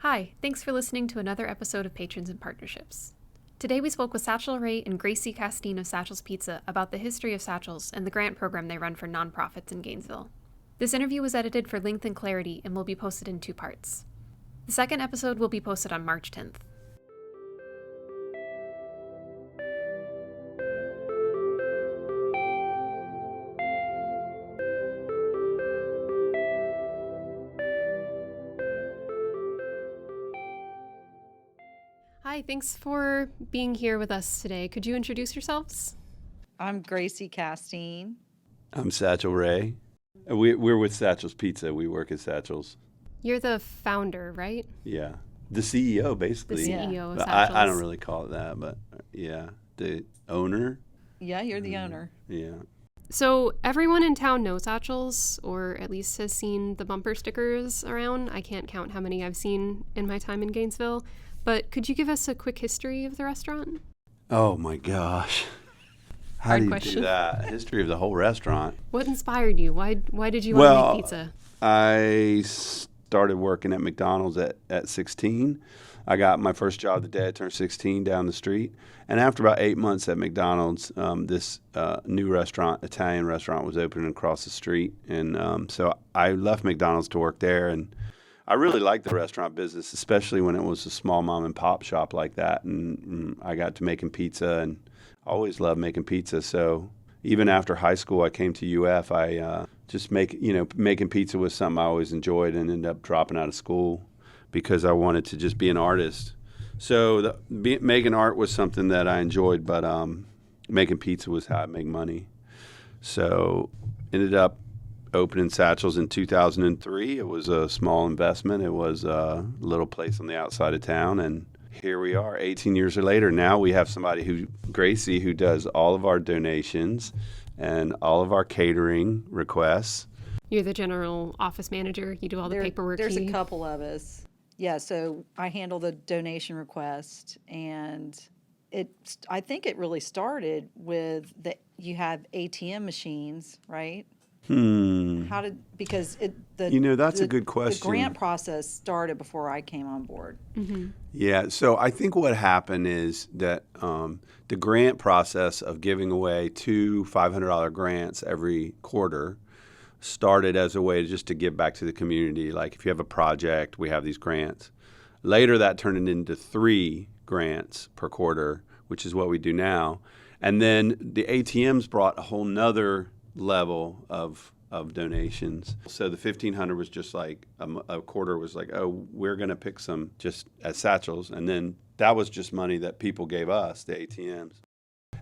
Hi, thanks for listening to another episode of Patrons and Partnerships. Today we spoke with Satchel Raye and Gracy Castine of Satchel's Pizza about the history of Satchel's and the grant program they run for nonprofits in Gainesville. This interview was edited for length and clarity and will be posted in 2 parts. The second episode will be posted on March 10th. Hi, thanks for being here with us today. Could you introduce yourselves? I'm Gracy Castine. I'm Satchel Raye. We're with Satchel's Pizza. We work at Satchel's. You're the founder, right? Yeah. The CEO, basically. The CEO of But Satchel's. I don't really call it that, but yeah. The owner. Yeah, you're the owner. Yeah. So everyone in town knows Satchel's, or at least has seen the bumper stickers around. I can't count how many I've seen in my time in Gainesville. But could you give us a quick history of the restaurant? Oh, my gosh. How Hard do you question. do that? History of the whole restaurant. What inspired you? Why did you want to make pizza? I started working at McDonald's at 16. I got my first job the day I turned 16 down the street. And after about 8 months at McDonald's, this new restaurant, Italian restaurant, was opening across the street. And so I left McDonald's to work there. And I really liked the restaurant business, especially when it was a small mom and pop shop like that. And I got to making pizza and always loved making pizza. So even after high school, I came to UF. I just making pizza was something I always enjoyed, and ended up dropping out of school because I wanted to just be an artist. So making art was something that I enjoyed, but making pizza was how I make money. So ended up opening Satchel's in 2003. It was a small investment. It was a little place on the outside of town, and here we are 18 years later. Now we have somebody Gracy, who does all of our donations and all of our catering requests. You're the general office manager. You do all the paperwork. There's a couple of us. Yeah, so I handle the donation request, and I think it really started with you have ATM machines, right? Because that's a good question. The grant process started before I came on board. Mm-hmm. Yeah, so I think what happened is that the grant process of giving away 2 $500 grants every quarter started as a way just to give back to the community. Like if you have a project, we have these grants. Later that turned into 3 grants per quarter, which is what we do now. And then the ATMs brought a whole nother level of donations. So the $1,500 was just like a quarter was like, oh, we're going to pick some just at Satchel's. And then that was just money that people gave us, the ATMs.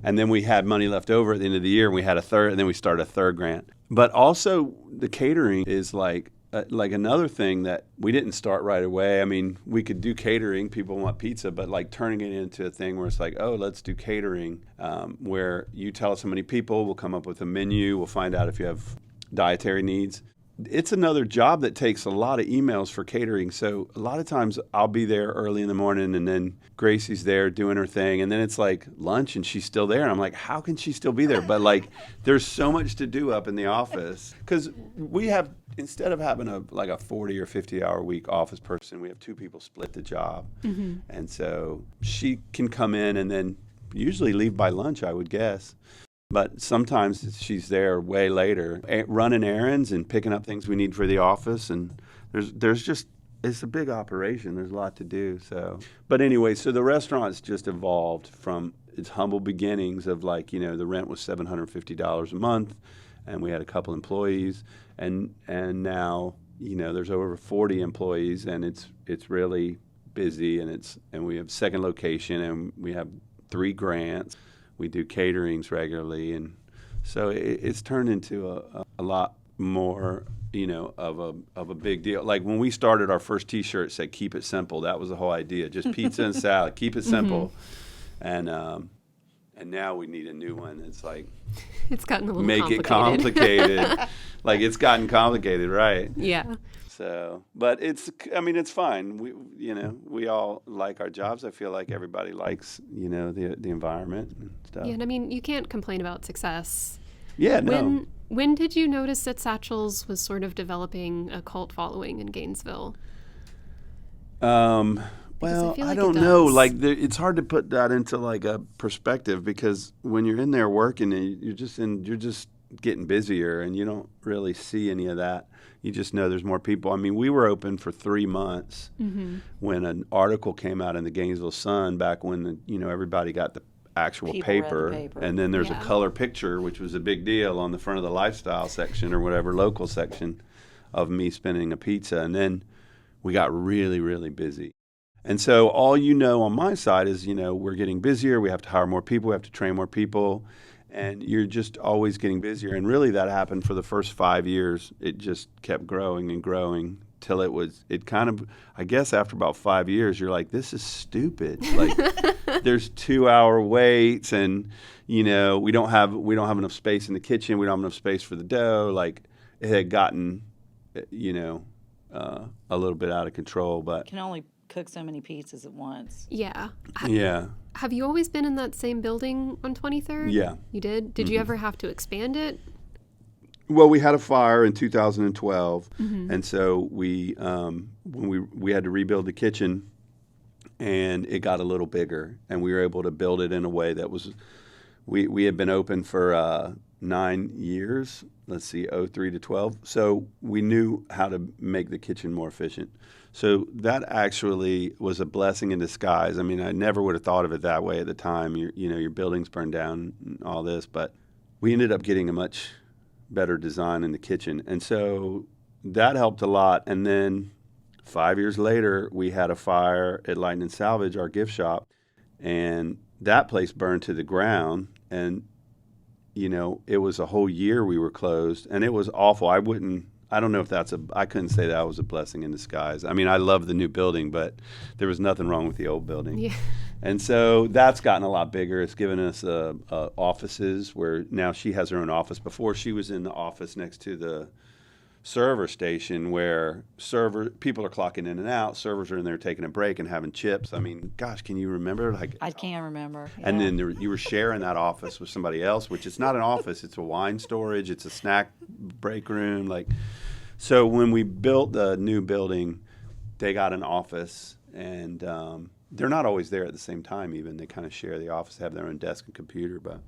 And then we had money left over at the end of the year, and we had a third, and then we started a third grant. But also the catering is like another thing that we didn't start right away. I mean, we could do catering, people want pizza, but like turning it into a thing where it's like, oh, let's do catering, where you tell us how many people, we'll come up with a menu, we'll find out if you have dietary needs. It's another job that takes a lot of emails for catering. So a lot of times I'll be there early in the morning, and then Gracie's there doing her thing, and then it's like lunch and she's still there. And I'm like, how can she still be there? But like, there's so much to do up in the office because we have, instead of having a 40 or 50 hour week office person, we have 2 people split the job. Mm-hmm. And so she can come in and then usually leave by lunch, I would guess. But sometimes she's there way later, running errands and picking up things we need for the office. And there's just, it's a big operation. There's a lot to do. So, but anyway, so the restaurant's just evolved from its humble beginnings of like, the rent was $750 a month, and we had a couple employees, and now, there's over 40 employees, and it's really busy, and we have second location, and we have 3 grants. We do caterings regularly, and so it's turned into a lot more, of a big deal. Like when we started, our first T-shirt said "Keep it simple." That was the whole idea, just pizza and salad. Keep it simple, and now we need a new one. It's like It's gotten a little make it complicated. Like it's gotten complicated, right? Yeah. So, but it's fine. We all like our jobs. I feel like everybody likes, the environment and stuff. Yeah, and I mean, you can't complain about success. Yeah, no. When did you notice that Satchel's was sort of developing a cult following in Gainesville? Because I Well, feel I like it don't know. does. Like, it's hard to put that into like a perspective because when you're in there working, you're just getting busier, and you don't really see any of that. You just know there's more people. I mean, we were open for 3 months when an article came out in the Gainesville Sun back when everybody got the actual People read the paper, paper. and then there's a Yeah. color picture, which was a big deal on the front of the lifestyle section or whatever local section of me spinning a pizza, and then we got really, really busy. And so all on my side is, we're getting busier. We have to hire more people. We have to train more people. And you're just always getting busier. And really that happened for the first 5 years. It just kept growing and growing till it kind of, I guess after about 5 years, you're like, this is stupid. Like there's 2-hour waits and, we don't have enough space in the kitchen. We don't have enough space for the dough. Like it had gotten, a little bit out of control, but Can only cook so many pizzas at once. Yeah. yeah. Have you always been in that same building on 23rd? Yeah. You did? Did you ever have to expand it? Well, we had a fire in 2012, and so when we had to rebuild the kitchen, and it got a little bigger, and we were able to build it in a way that was, we had been open for 9 years. Let's see, 03 to 12. So we knew how to make the kitchen more efficient. So that actually was a blessing in disguise. I mean, I never would have thought of it that way at the time. Your building's burned down and all this, but we ended up getting a much better design in the kitchen. And so that helped a lot. And then 5 years later, we had a fire at Lightning Salvage, our gift shop, and that place burned to the ground. And, it was a whole year we were closed, and it was awful. I don't know if I couldn't say that was a blessing in disguise. I mean, I love the new building, but there was nothing wrong with the old building. Yeah. And so that's gotten a lot bigger. It's given us offices where now she has her own office. Before, she was in the office next to the server station where people are clocking in and out. Servers are in there taking a break and having chips. I mean, gosh, can you remember? I can't remember. And Yeah. then you were sharing that office with somebody else, which it's not an office. It's a wine storage. It's a snack break room. So when we built the new building, they got an office, and they're not always there at the same time even. They kind of share the office, have their own desk and computer. But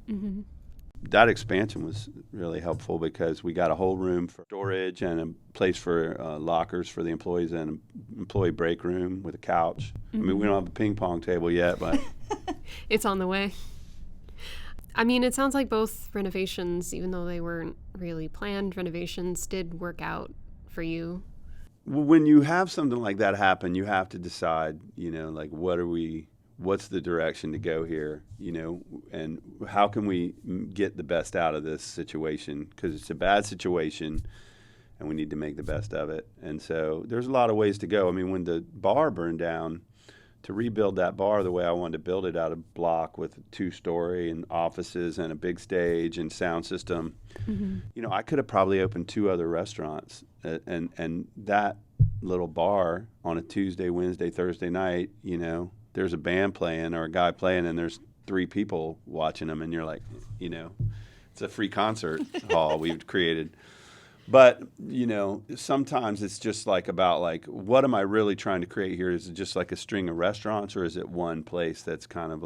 that expansion was really helpful because we got a whole room for storage and a place for lockers for the employees and an employee break room with a couch. I mean, we don't have a ping pong table yet, but It's on the way. I mean, it sounds like both renovations, even though they weren't really planned renovations, did work out for you. when you have something like that happen, you have to decide, like what's the direction to go here, and how can we get the best out of this situation? Because it's a bad situation, and we need to make the best of it. And so there's a lot of ways to go. I mean, when the bar burned down, to rebuild that bar the way I wanted to build it out of block with a 2-story and offices and a big stage and sound system, I could have probably opened 2 other restaurants. And that little bar on a Tuesday, Wednesday, Thursday night, there's a band playing or a guy playing and there's 3 people watching them, and you're like, it's a free concert hall we've created. But, sometimes it's just about what am I really trying to create here? Is it just like a string of restaurants, or is it one place that's kind of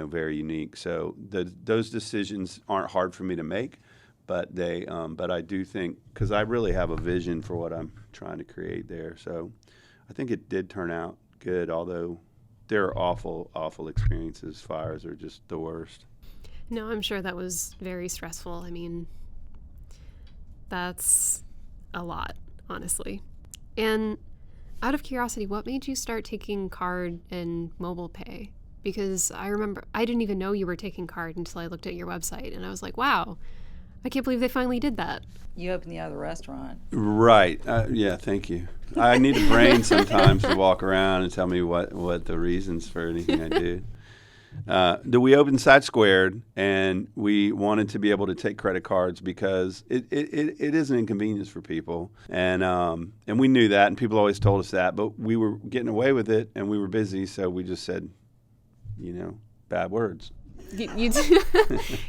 very unique? So those decisions aren't hard for me to make, but but I do think, because I really have a vision for what I'm trying to create there. So I think it did turn out good, although there are awful, awful experiences. Fires are just the worst. No, I'm sure that was very stressful. I mean, that's a lot, honestly. And out of curiosity, what made you start taking card and mobile pay? Because I remember I didn't even know you were taking card until I looked at your website, and I was like, wow, I can't believe they finally did that. You opened the other restaurant. Right. Yeah, thank you. I need a brain sometimes to walk around and tell me what the reasons for anything I do. We opened Satch Squared, and we wanted to be able to take credit cards because it is an inconvenience for people, and we knew that, and people always told us that, but we were getting away with it, and we were busy, so we just said, bad words. You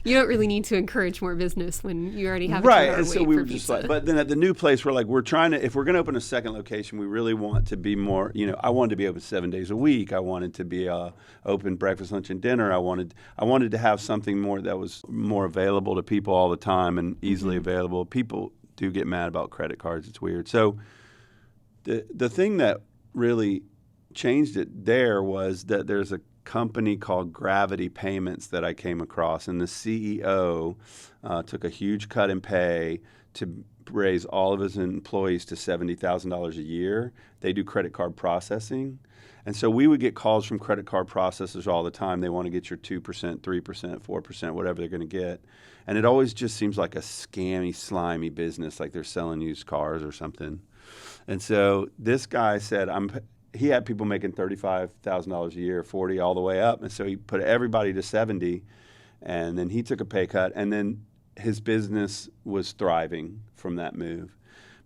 you don't really need to encourage more business when you already have a right. 2-hour And so wait we for were just pizza. like, but then at the new place, we're trying to, if we're going to open a second location, we really want to be more, I wanted to be open 7 days a week. I wanted to be open breakfast, lunch, and dinner. I wanted to have something more that was more available to people all the time and easily available. People do get mad about credit cards. It's weird. So the thing that really changed it there was that there's a company called Gravity Payments that I came across, and the CEO took a huge cut in pay to raise all of his employees to $70,000 a year. They do credit card processing. And so we would get calls from credit card processors all the time. They want to get your 2%, 3%, 4%, whatever they're going to get. And it always just seems like a scammy, slimy business, like they're selling used cars or something. And so this guy said, he had people making $35,000 a year, 40 all the way up. And so he put everybody to 70, and then he took a pay cut. And then his business was thriving from that move,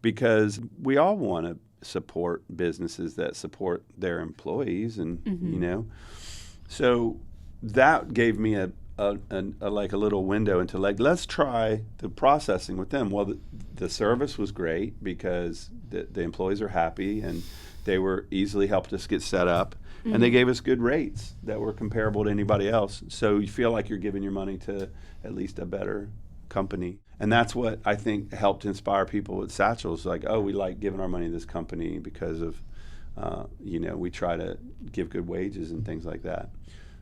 because we all want to support businesses that support their employees. And, so that gave me a little window into let's try the processing with them. Well, the service was great because the employees are happy, and they were easily helped us get set up, and they gave us good rates that were comparable to anybody else. So you feel like you're giving your money to at least a better company. And that's what I think helped inspire people with Satchel's. Like, oh, we like giving our money to this company because of, we try to give good wages and things like that.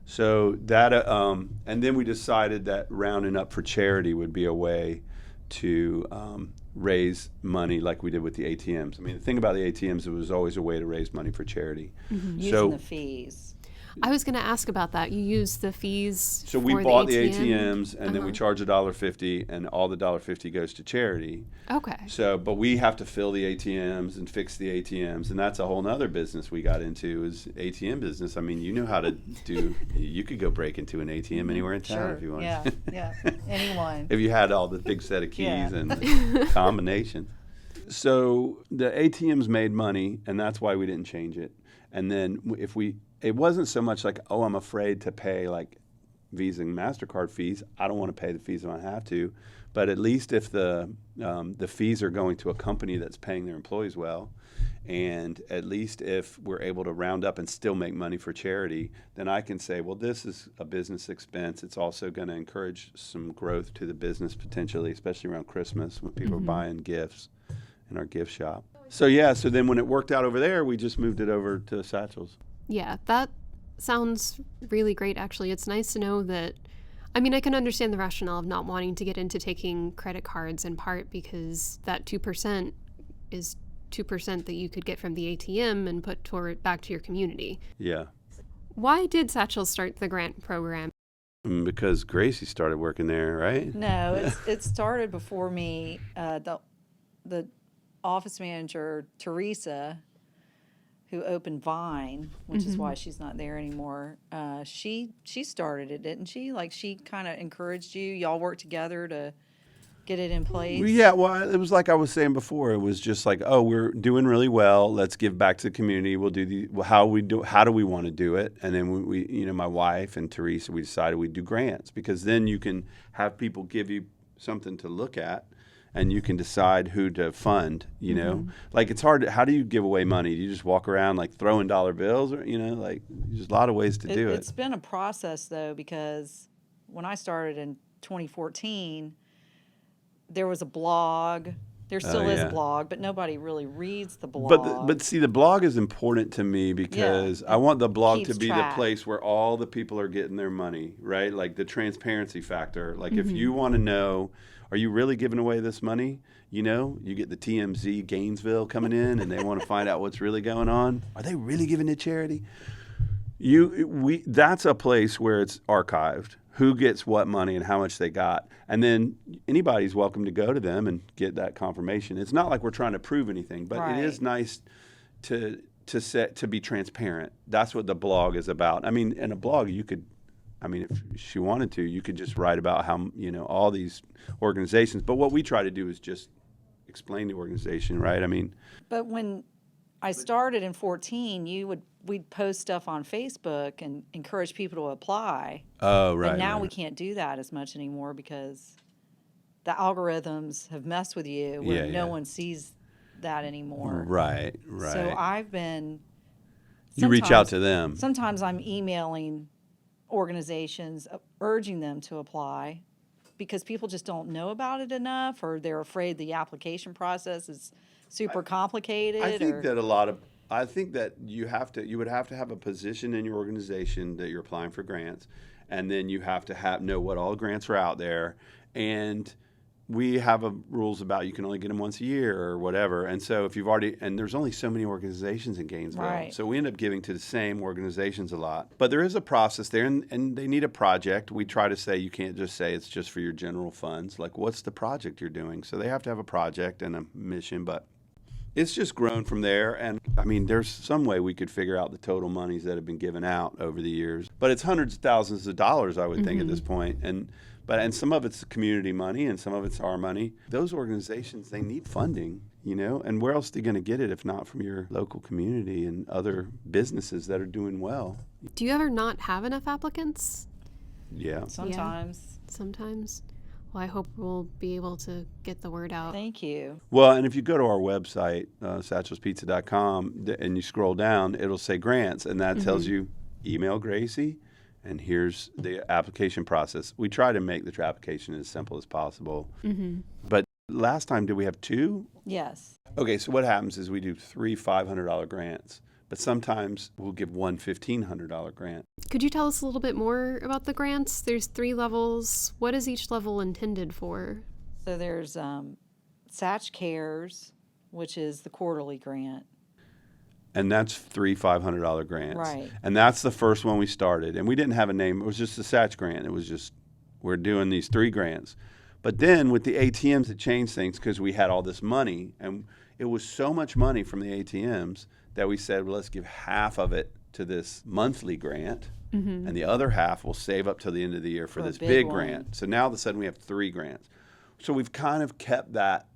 So that, and then we decided that rounding up for charity would be a way to raise money like we did with the ATMs. I mean, the thing about the ATMs, it was always a way to raise money for charity. Using the fees. I was going to ask about that. You use the fees. So we for bought the the ATMs, and then we charge $1.50, and all the $1.50 goes to charity. Okay. So, but we have to fill the ATMs and fix the ATMs, and that's a whole nother business we got into, is ATM business. I mean, you know how to do. You could go break into an ATM anywhere in town if you want. Yeah, anyone. If you had all the big set of keys and the combinations. So the ATMs made money, and that's why we didn't change it. And then it wasn't so much like, oh, I'm afraid to pay like Visa and MasterCard fees. I don't want to pay the fees if I have to. But at least if the fees are going to a company that's paying their employees well, and at least if we're able to round up and still make money for charity, then I can say, well, this is a business expense. It's also going to encourage some growth to the business potentially, especially around Christmas when people are buying gifts in our gift shop. So then when it worked out over there, we just moved it over to Satchel's. Yeah, that sounds really great, actually. It's nice to know that, I mean, I can understand the rationale of not wanting to get into taking credit cards in part because that 2% is 2% that you could get from the ATM and put back to your community. Yeah. Why did Satchel start the grant program? Because Gracie started working there, right? No, it started before me. The office manager, Teresa, who opened Vine, which is why she's not there anymore, she started it, didn't she? Like, she kind of encouraged you. Y'all worked together to get it in place. Yeah, well, it was like I was saying before. It was just like, oh, we're doing really well. Let's give back to the community. We'll do how do we want to do it? And then we my wife and Teresa, we decided we'd do grants, because then you can have people give you something to look at, and you can decide who to fund, Like, it's hard how do you give away money? Do you just walk around like throwing dollar bills, or, like, there's a lot of ways to do it. It's been a process, though, because when I started in 2014, there was a blog. There still is a blog, but nobody really reads the blog. But see, the blog is important to me because I want the blog to be track. the place where all the people are getting their money, right? Like the transparency factor. Like, if you want to know, are you really giving away this money? You get the TMZ Gainesville coming in, and they want to find out what's really going on. Are they really giving to charity? That's a place where it's archived. Who gets what money and how much they got. And then anybody's welcome to go to them and get that confirmation. It's not like we're trying to prove anything, but It is nice to be transparent. That's what the blog is about. I mean, in a blog, if she wanted to, you could just write about how, all these organizations. But what we try to do is just explain the organization, right? I mean. But when I started in 14, we'd post stuff on Facebook and encourage people to apply. Oh, right. But now right. we can't do that as much anymore because the algorithms have messed with you where no one sees that anymore. Right, right. So I've been. You reach out to them. Sometimes I'm emailing organizations urging them to apply because people just don't know about it enough, or they're afraid the application process is super complicated. I think that you would have to have a position in your organization that you're applying for grants, and then you have to know what all grants are out there, and we have rules about you can only get them once a year or whatever. And so if and there's only so many organizations in Gainesville. Right. So we end up giving to the same organizations a lot. But there is a process there, and they need a project. We try to say you can't just say it's just for your general funds. Like, what's the project you're doing? So they have to have a project and a mission, but it's just grown from there. And I mean, there's some way we could figure out the total monies that have been given out over the years. But it's hundreds of thousands of dollars, I would think, at this point. And some of it's community money and some of it's our money. Those organizations, they need funding, and where else are they going to get it if not from your local community and other businesses that are doing well? Do you ever not have enough applicants? Yeah. Sometimes. Yeah, sometimes. Well, I hope we'll be able to get the word out. Thank you. Well, and if you go to our website, satchelspizza.com, and you scroll down, it'll say grants, and that tells you email Gracie. And here's the application process. We try to make the application as simple as possible. But last time, did we have 2? Yes. Okay, so what happens is we do 3 $500 grants, but sometimes we'll give one $1,500 grant. Could you tell us a little bit more about the grants? There's 3 levels. What is each level intended for? So there's Satch Cares, which is the quarterly grant. And that's 3 $500 grants. Right. And that's the first one we started. And we didn't have a name. It was just a Satch grant. It was just, we're doing these 3 grants. But then with the ATMs, it changed things because we had all this money. And it was so much money from the ATMs that we said, well, let's give half of it to this monthly grant. And the other half we'll save up till the end of the year for this big grant. So now all of a sudden we have 3 grants. So we've kind of kept that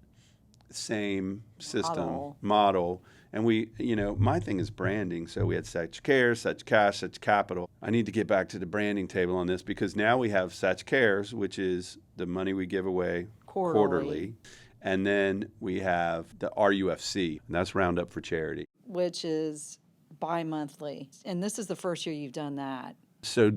same system, model. And we, my thing is branding. So we had Satch Cares, Satch Cash, Satch Capital. I need to get back to the branding table on this because now we have Satch Cares, which is the money we give away quarterly. And then we have the RUFC, and that's Roundup for Charity, which is bi-monthly. And this is the first year you've done that. So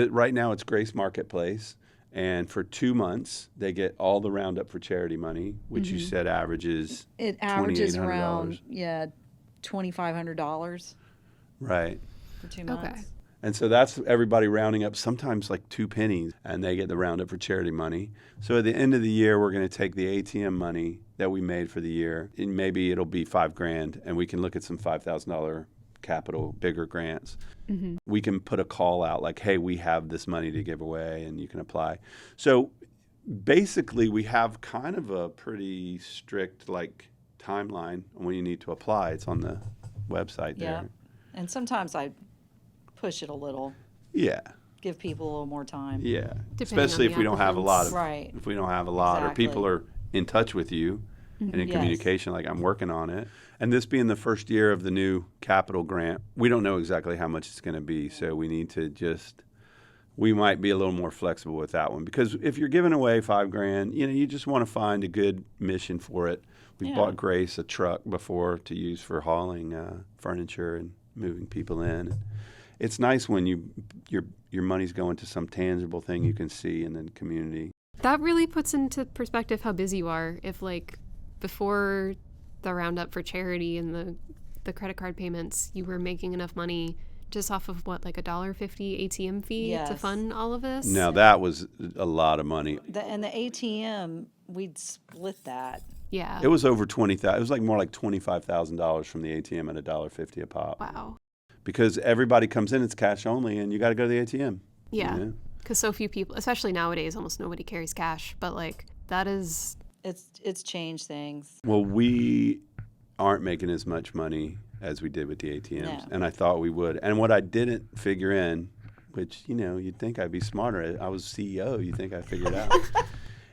right now it's Grace Marketplace. And for 2 months, they get all the Roundup for Charity money, which you said averages It averages $2,800. around, $2,500 Right. for 2 months. Okay. And so that's everybody rounding up, sometimes like 2 pennies, and they get the Roundup for Charity money. So at the end of the year, we're going to take the ATM money that we made for the year, and maybe it'll be $5,000, and we can look at some $5,000 capital, bigger grants. We can put a call out like, hey, we have this money to give away, and you can apply. So basically, we have kind of a pretty strict timeline on when you need to apply. It's on the website there. Yeah. And sometimes I push it a little, Yeah. give people a little more time. Yeah. Depending Especially on if the we don't have a lot of, Right. if we don't have a lot, or people Exactly. are in touch with you and in Yes. communication, like I'm working on it. And this being the first year of the new capital grant, we don't know exactly how much it's going to be. So we need to we might be a little more flexible with that one, because if you're giving away $5,000, you just want to find a good mission for it. We Yeah. bought Grace a truck before to use for hauling furniture and moving people in. It's nice when your money's going to some tangible thing you can see in the community. That really puts into perspective how busy you are. If before the Roundup for Charity and the credit card payments, you were making enough money just off of $1.50 ATM fee to Yes. fund all of this? Now that was a lot of money. And the ATM, we'd split that. Yeah. It was over $20,000. It was more like $25,000 from the ATM at $1.50 a pop. Wow. Because everybody comes in, it's cash only, and you got to go to the ATM. Yeah. Because so few people, especially nowadays, almost nobody carries cash. But that is... It's changed things. Well, we aren't making as much money as we did with the ATMs, No. and I thought we would. And what I didn't figure in, which, you'd think I'd be smarter. I was CEO. You'd think I'd figure it out.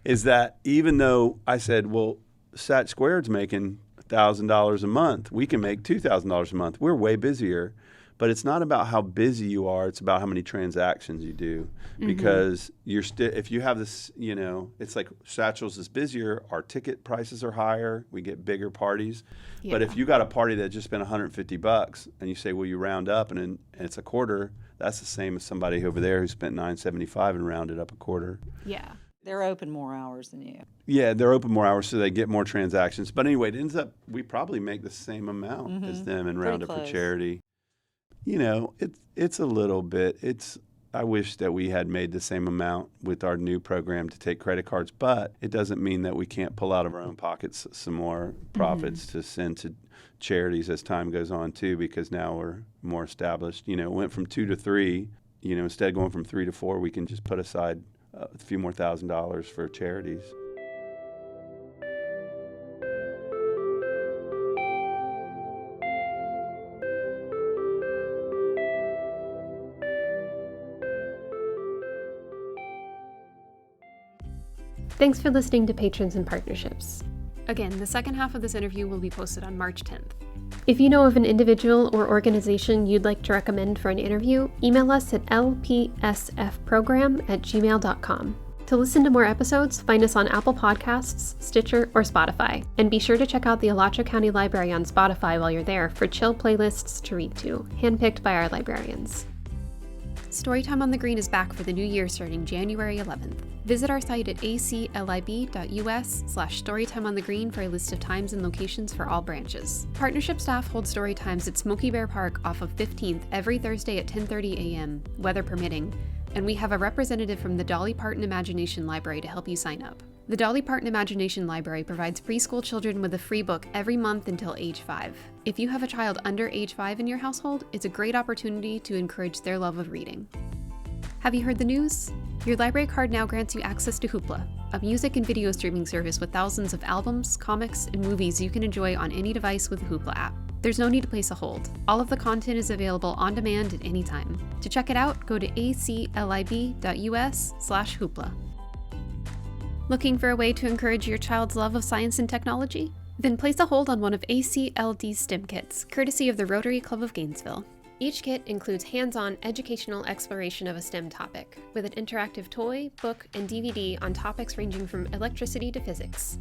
Is that even though I said, well, Satch Squared's making $1,000 a month. We can make $2,000 a month. We're way busier. But it's not about how busy you are. It's about how many transactions you do. Because if you have this, it's like Satchel's is busier. Our ticket prices are higher. We get bigger parties. Yeah. But if you got a party that just spent $150 and you say, well, you round up and it's a quarter, that's the same as somebody over there who spent $975 and rounded up a quarter. Yeah. They're open more hours than you. Yeah, they're open more hours, so they get more transactions. But anyway, it ends up we probably make the same amount as them and round up for charity. It's a little bit. I wish that we had made the same amount with our new program to take credit cards, but it doesn't mean that we can't pull out of our own pockets some more profits to send to charities as time goes on too, because now we're more established. It went from 2 to 3. Instead of going from 3 to 4, we can just put aside a few more $1,000s for charities. Thanks for listening to Patrons and Partnerships. Again, the second half of this interview will be posted on March 10th. If you know of an individual or organization you'd like to recommend for an interview, email us at lpsfprogram@gmail.com. To listen to more episodes, find us on Apple Podcasts, Stitcher, or Spotify. And be sure to check out the Alachua County Library on Spotify while you're there for chill playlists to read to, handpicked by our librarians. Storytime on the Green is back for the new year starting January 11th. Visit our site at aclib.us/storytimeonthegreen for a list of times and locations for all branches. Partnership staff hold story times at Smoky Bear Park off of 15th every Thursday at 10:30 a.m., weather permitting, and we have a representative from the Dolly Parton Imagination Library to help you sign up. The Dolly Parton Imagination Library provides preschool children with a free book every month until age 5. If you have a child under age 5 in your household, it's a great opportunity to encourage their love of reading. Have you heard the news? Your library card now grants you access to Hoopla, a music and video streaming service with thousands of albums, comics, and movies you can enjoy on any device with the Hoopla app. There's no need to place a hold. All of the content is available on demand at any time. To check it out, go to aclib.us/Hoopla. Looking for a way to encourage your child's love of science and technology? Then place a hold on one of ACLD's STEM kits, courtesy of the Rotary Club of Gainesville. Each kit includes hands-on educational exploration of a STEM topic, with an interactive toy, book, and DVD on topics ranging from electricity to physics.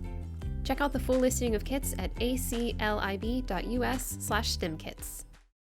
Check out the full listing of kits at aclib.us/STEMkits.